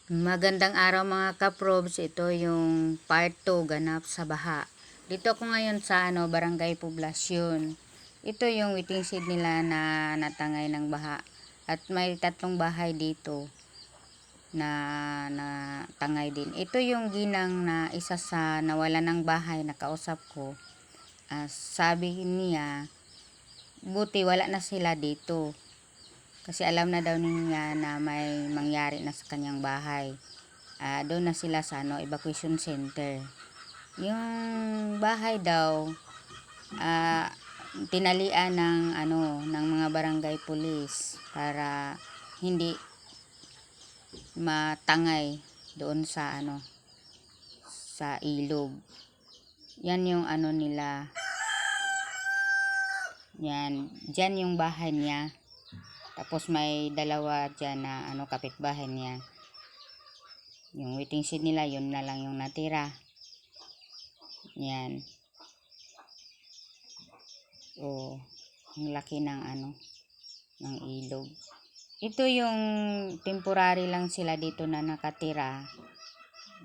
Magandang araw mga kaprobs, ito yung part 2 ganap sa baha. Dito ako ngayon sa Barangay Poblasyon. Ito yung waiting shed nila na natangay ng baha. At may 3 bahay dito na natangay din. Ito yung ginang na isa sa nawala ng bahay na kausap ko. Sabi niya, buti wala na sila dito. Kasi alam na daw niya na may mangyari na sa kanyang bahay. Doon na sila sa evacuation center. Yung bahay daw tinalian ng mga barangay police para hindi matangay doon sa sa ilog. Yan yung nila. Yan, diyan yung bahay niya. Tapos may dalawa diyan na kapitbahay niya. Yung waiting shed nila, yun na lang yung natira. Yan. Oh, ang laki ng ng ilog. Ito yung temporary lang sila dito na nakatira.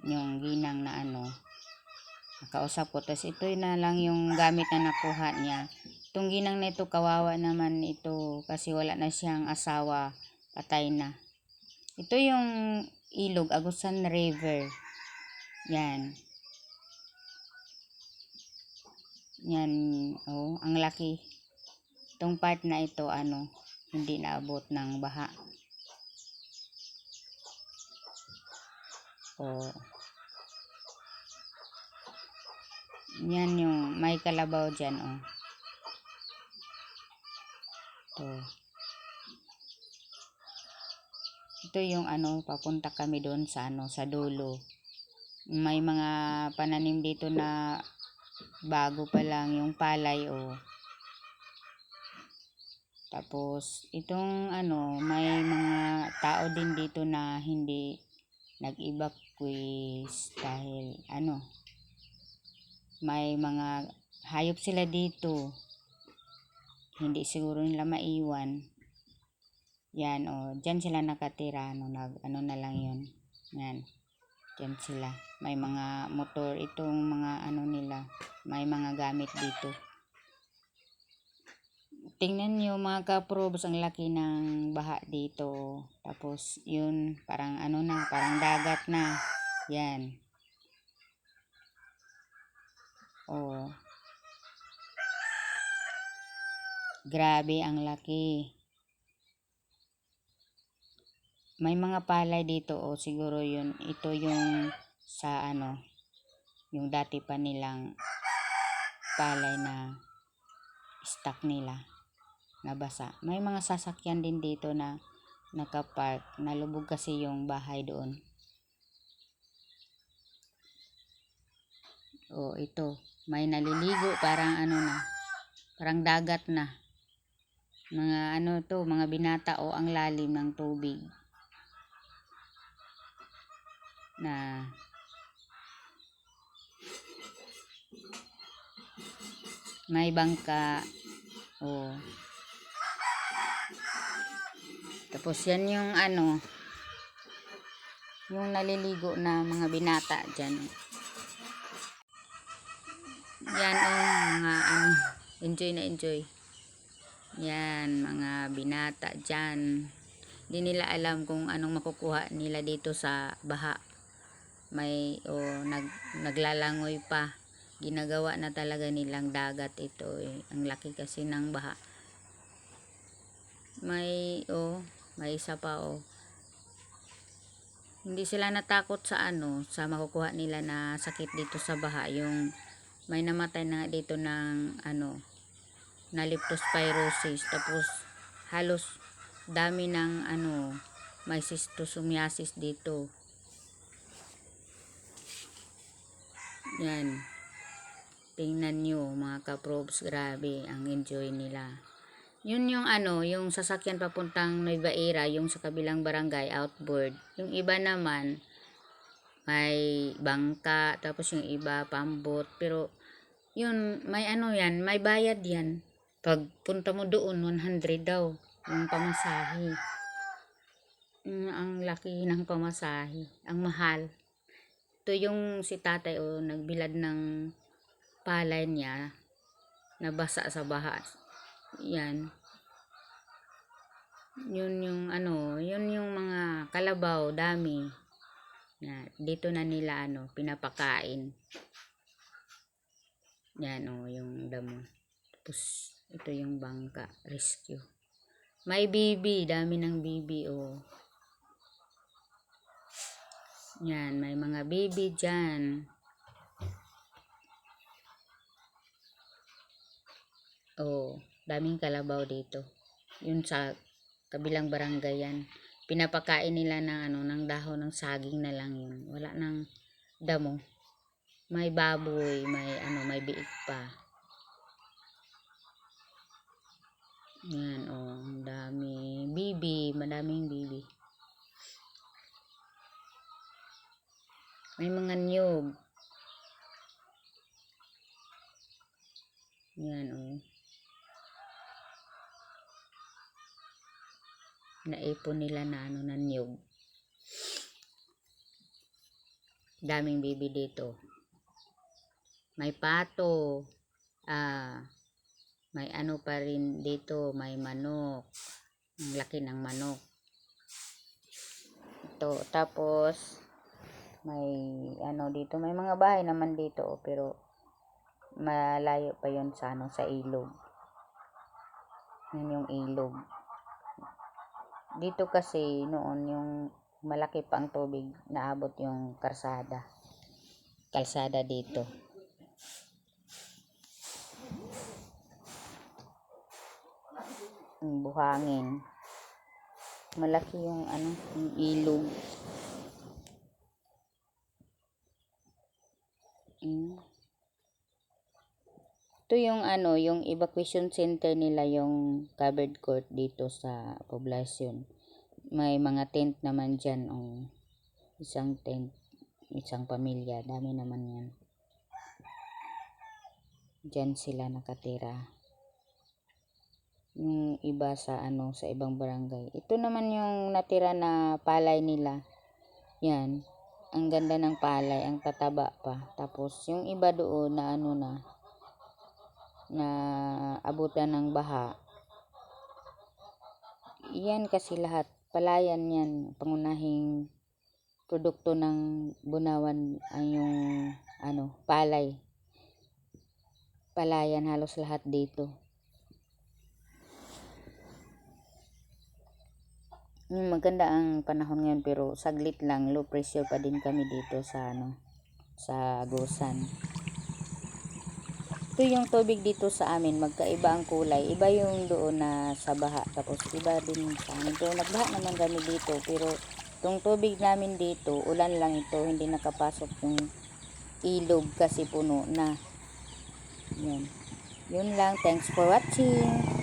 Yung ginang na nakausap ko. Tapos ito na lang yung gamit na nakuha niya. Itong ginang na ito, kawawa naman ito kasi wala na siyang asawa, patay na. Ito yung ilog, Agusan River. Yan. Yan, oh, ang laki. Itong part na ito, hindi naabot ng baha. Oh. Yan yung may kalabaw dyan, oh. Ito yung papunta kami doon sa sa dulo. May mga pananim dito na bago pa lang yung palay, oh. Tapos itong may mga tao din dito na hindi nag-evacuate dahil may mga hayop sila dito. Hindi siguro nila maiwan. Yan, oh, diyan sila nakatira, na lang 'yon. Yan. Diyan sila. May mga motor itong mga nila. May mga gamit dito. Tingnan niyo mga kaprobs, ang laki ng baha dito. Tapos yun, parang parang dagat na. Yan. Oh. Grabe ang laki. May mga palay dito, oh, siguro yun. Ito yung sa yung dati pa nilang palay na stock nila. Nabasa. May mga sasakyan din dito na nakapark. Nalubog kasi yung bahay doon. Oh, ito. May naliligo, parang parang dagat na. Mga mga binata, o ang lalim ng tubig. Na may bangka. Oh. Tapos yan yung yung naliligo na mga binata dyan. Yan, mga enjoy na enjoy. Yan, mga binata dyan. Hindi nila alam kung anong makukuha nila dito sa baha. May naglalangoy pa. Ginagawa na talaga nilang dagat ito, eh. Ang laki kasi ng baha. May isa pa, oh. Hindi sila natakot sa sa makukuha nila na sakit dito sa baha. Yung may namatay na dito ng na leptospirosis. Tapos halos dami ng may schistosomiasis dito. Yan. Tingnan nyo mga kaprobs, grabe ang enjoy nila. Yun yung yung sasakyan papuntang Nueva Ecija, yung sa kabilang barangay, outboard. Yung iba naman may bangka, tapos yung iba pambot. Pero yun, may yan, may bayad yan. Pag punta mo doon, 100 daw yung pamasahe. Ang laki ng pamasahe, ang mahal. Ito yung si tatay nagbilad ng palay niya, nabasa sa baha. Yan. Yun yung mga kalabaw, dami. Dito na nila pinapakain. Yan yung damo. Tapos ito yung bangka, rescue. May bibi, dami ng bibi Yan, may mga bibi dyan. Daming kalabaw dito. Yun sa kabilang barangay yan. Pinapakain nila ng dahon ng saging na lang yun. Wala nang damo. May baboy, may biik pa. Yan, ang dami. Bibi, madaming bibi. May mga niyog. Yan, naipon nila na niyog. Daming bibi dito. May pato. May pa rin dito. May manok. Ang laki ng manok. Ito. Tapos, may dito. May mga bahay naman dito. Pero, malayo pa yon sa ilog. Yan yung ilog. Dito kasi noon yung malaki pa ang tubig, naabot yung kalsada dito. Yung buhangin, malaki yung yung ilog. Ito yung yung evacuation center nila, yung covered court dito sa poblasyon. May mga tent naman dyan, isang tent, isang pamilya, dami naman yan. Dyan sila nakatira. Yung iba sa sa ibang barangay. Ito naman yung natira na palay nila. Yan. Ang ganda ng palay, ang tataba pa. Tapos yung iba doon na abutan ng baha. Yan kasi lahat palayan yan, pangunahing produkto ng Bunawan ay yung palay. Palayan halos lahat dito. Maganda ang panahon ngayon pero saglit lang, low pressure pa din kami dito sa sa Agusan. Ito yung tubig dito sa amin, magkaiba ang kulay. Iba yung doon na sa baha, tapos iba din sa amin. Pero nagbaha naman kami dito, pero itong tubig namin dito, ulan lang ito, hindi nakapasok yung ilog kasi puno na. Yan. Yun lang, thanks for watching.